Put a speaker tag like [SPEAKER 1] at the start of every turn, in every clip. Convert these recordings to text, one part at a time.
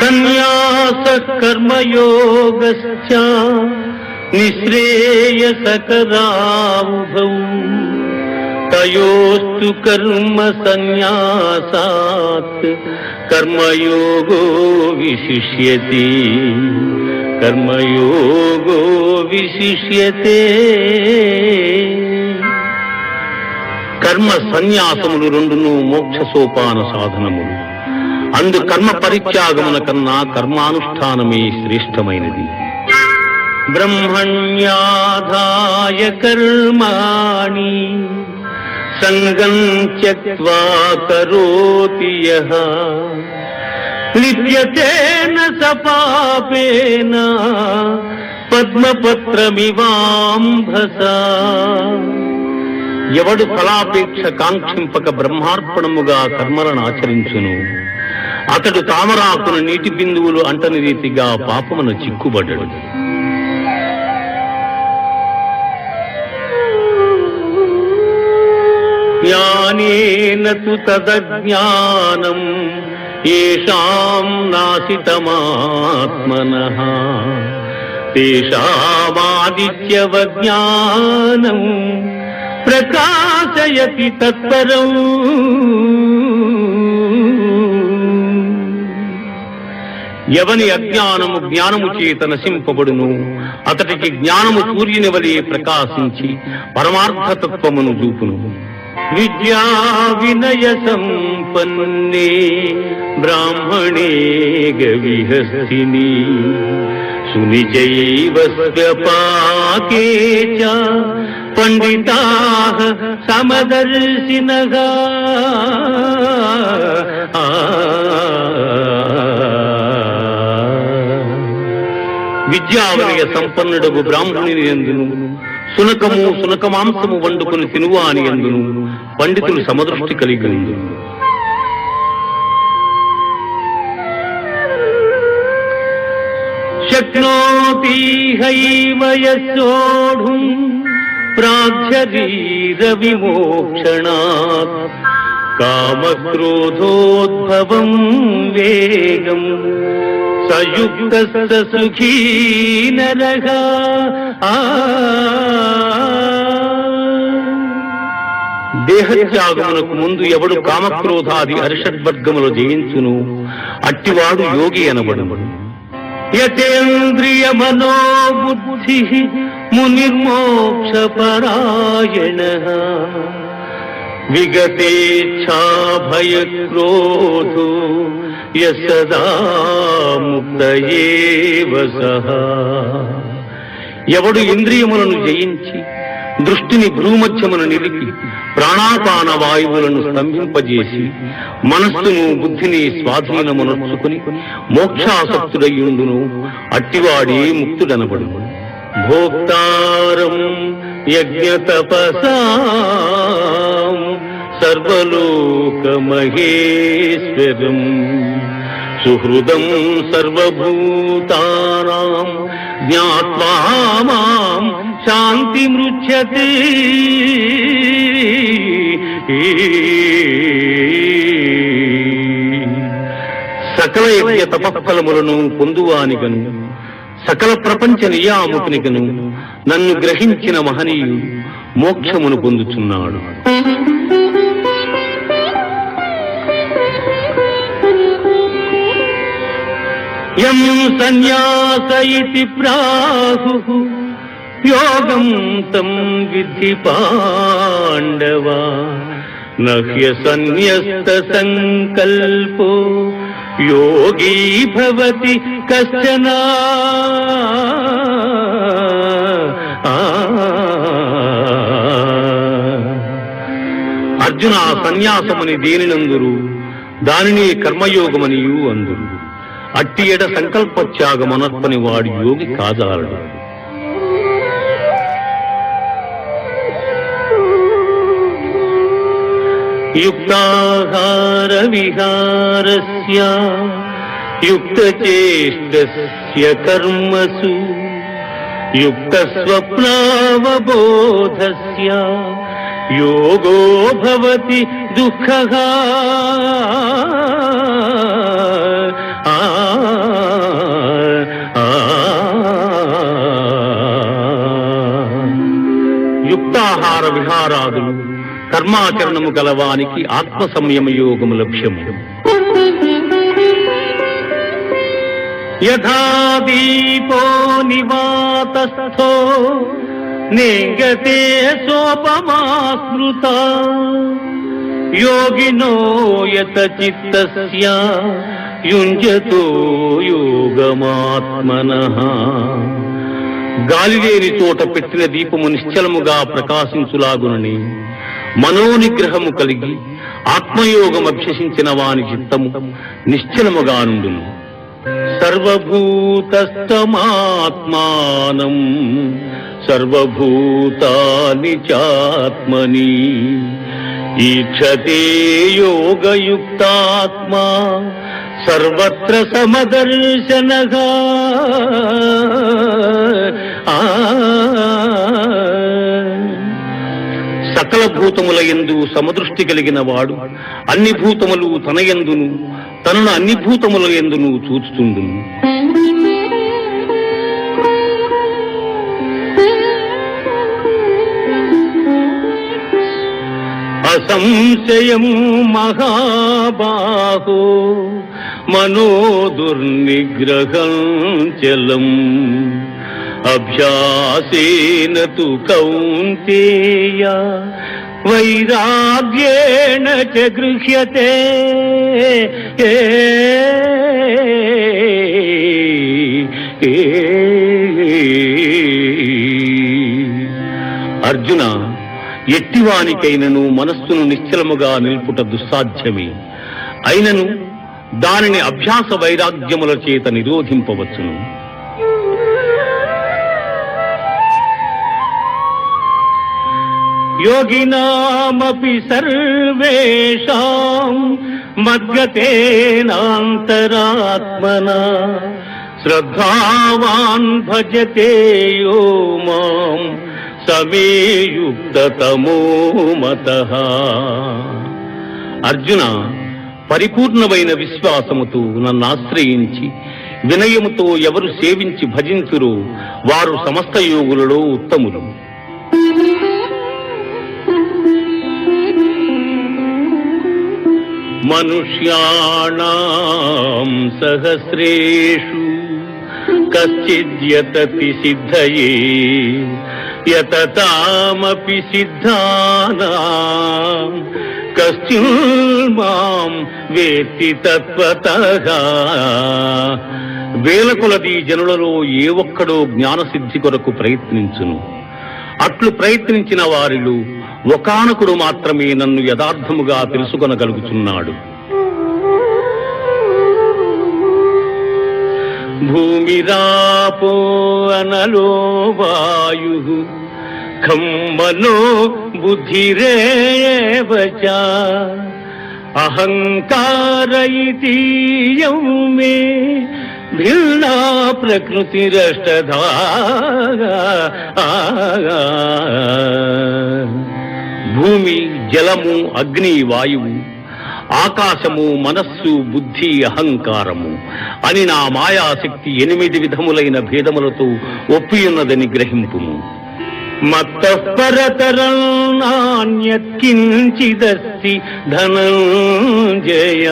[SPEAKER 1] సన్యాస కర్మయోగశ్చ నిశ్రేయసకరావుభౌ తయోస్తు కర్మ సన్యాసాత్ కర్మయోగో విశిష్యతే కర్మయోగో విశిష్యతే. కర్మ సన్యాసములు రెండును మోక్ష సోపాన సాధనములు. అందు కర్మ పరిత్యాగమున కన్నా కర్మానుష్ఠానమే శ్రేష్టమైనది. బ్రహ్మణ్యాధాయ కర్మాణి సంగం త్యక్త్వా కరోతి యః లిప్యతేన స పాపేన పద్మపత్రమివాంభసా. ఎవడు ఫలాపేక్ష కాంక్షింపక బ్రహ్మార్పణముగా కర్మలను ఆచరించును అతడు తామరాకున నీటి బిందువులు అంటని రీతిగా పాపమును చిక్కుబడ్డడు. జ్ఞానేన తు తదజ్ఞానం యేషాం నాసితమాత్మనః తేషామాదిత్యవజ్ఞానం ప్రకాశయతి తత్పరం. ఎవని అజ్ఞానము జ్ఞానము చేత నశింపబడును అతడికి జ్ఞానము సూర్యుని వలె ప్రకాశించి పరమార్థతత్వమును చూపును. విద్యా వినయ సంపన్నే బ్రాహ్మణే గవిహస్తిని సునిజైవ స్వ్యపాకే చ పండితాః సమదర్శినః. విద్యావినయ సంపన్నుడగు బ్రాహ్మణుని యందును సునకము సునకమాంసము వండుకుని తినువాని యందును పండితులు సమదృష్టి కలిగి ఉంది. శక్నోతి హైవ యస్సోఢుం ప్రాజ్ఞరీర విమోక్షణాత్ కామక్రోధోద్భవం వేగం సయుక్తస్య సుఖీ నరః. దేహత్యాగమునకు ముందు ఎవడు కామక్రోధాది అరిషడ్వర్గములు జయించును అట్టివాడు యోగి అనబడును. యతేంద్రియ మనోబుద్ధి మునిర్మోక్ష పరాయణః విగతేచ్ఛా భయక్రోధో యసదా ముక్త ఏవ సః. ఎవడు ఇంద్రియములను జయించి దృష్టిని భ్రూమధ్యమును నిలిపి ప్రాణాపాన వాయువులను స్తంభింపజేసి మనస్సును బుద్ధిని స్వాధీనమునర్చుకుని మోక్షాసక్తుడయ్యుండును అట్టివాడే ముక్తుడనబడును. భోక్తారం యజ్ఞతపసాం సర్వలోకమహేశ్వరం సుహృదం సర్వభూతానాం జ్ఞాత్వా మాం శాంతిమృచ్యతే. సకల యజ్ఞ తపఫలములను పొందువానిగను సకల ప్రపంచ నియామకునిగను నన్ను గ్రహించిన మహనీయుడు మోక్షమును పొందుచున్నాడు. యం సన్యాస ఇతి ప్రాహుః యోగం తం విద్ధి పాండవ నహ్య సన్యస్త సంకల్పో యోగీ భవతి కశ్చన. అర్జున సన్యాసమని దేనినందురు దానిని కర్మయోగమనియు అందురు. అట్టి ఎడ సంకల్పత్యాగమనర్పని వాడు యోగి కాజాలడు. యుక్తాహార విహారస్య యుక్తచేష్టస్య కర్మసు యుక్తస్వప్నావబోధస్య యోగో భవతి దుఃఖః. నిద్రాహార విహారాదులు కర్మాచరణము గలవానికి ఆత్మ సంయమ యోగము లక్ష్యము. యథా దీపో నివాతస్థో నేంగతే సోపమాస్మృత యోగినో యత చిత్తస్య యుంజతో యోగమాత్మనః. గాలిలేని చోట పెట్టిన దీపము నిశ్చలముగా ప్రకాశించులాగునని మనోనిగ్రహము కలిగి ఆత్మయోగం అభ్యసించిన వాని చిత్తము నిశ్చలముగా నుండును. సర్వభూతస్థమాత్మానం సర్వభూతాని చాత్మని ఈక్షతే యోగయుక్తాత్మా సర్వత్ర సమదర్శనః. సకల భూతముల యందు సమదృష్టి కలిగిన వాడు అన్ని భూతములు తన యందును తనను అన్ని భూతముల యందును చూచుచుండును. అసంశయం మహాబాహో మనోదుర్నిగ్రహం చలం అభ్యాసేన తు కౌంతేయ వైరాగ్యేణ చ గృహ్యతే. అర్జున, ఎట్టివానికైనను మనస్సును నిశ్చలముగా నిల్పుట దుస్సాధ్యమే. అయినను దానిని అభ్యాస వైరాగ్యముల చేత నిరోధింపవచ్చును. యోగినామపి సర్వేషాం మద్గతేనాంతరాత్మనా శ్రద్ధావాన్ భజతే యో మాం సమే యుక్తతమో మతః. అర్జున, పరిపూర్ణమైన విశ్వాసముతో నన్ను ఆశ్రయించి వినయముతో ఎవరు సేవించి భజించురో వారు సమస్త యోగులలో ఉత్తములు. మనుష్యాణాం సహస్రేషు కశ్చిద్యతతి సిద్ధయే యతతామపి సిద్ధానాం కశ్చిన్మాం వేత్తి తత్వతః. వేల కొలది జనులలో ఏ ఒక్కడో జ్ఞానసిద్ధి కొరకు ప్రయత్నించును. అట్లు ప్రయత్నించిన వారిలో ఒకానకుడు మాత్రమే నన్ను యథార్థముగా తెలుసుకొనగలుగుతున్నాడు. భూమిరాపో అనలో వాయుః ఖం మనో బుద్ధిరేవ చ అహంకార ఇతీయం మే భిన్నా ప్రకృతిరష్టధా. భూమి, జలము, అగ్ని, వాయువు, ఆకాశము, మనస్సు, బుద్ధి, అహంకారము అని నా మాయాశక్తి 8 విధములైన భేదములతో ఒప్పియున్నదని గ్రహింపుము. మత్తః పరతరం నాన్యత్ కించిదస్తి ధనంజయ.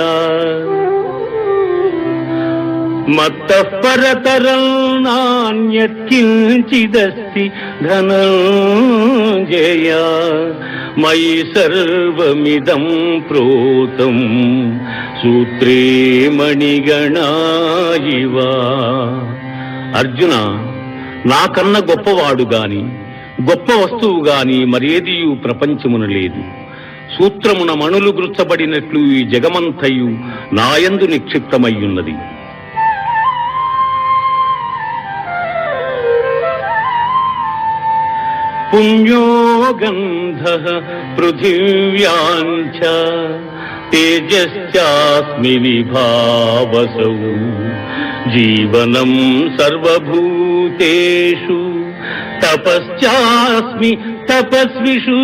[SPEAKER 1] మత్తః పరతరం నాన్యత్ కించిదస్తి ధనంజయ. మయి సర్వమిదం ప్రోతం సూత్రే మణిగణా ఇవ. అర్జున, నాకన్న గొప్పవాడు గాని గొప్ప వస్తువు గాని మరేదియు ప్రపంచమున లేదు. సూత్రమున మణులు గుర్చబడినట్లు ఈ జగమంతయు నాయందు నిక్షిప్తమయ్యున్నది. పుణ్యో గంధః పృథివ్యాంచ తేజశ్చాస్మి విభావసౌ జీవనం సర్వభూతేషు తపశ్చాస్మి తపస్విషు.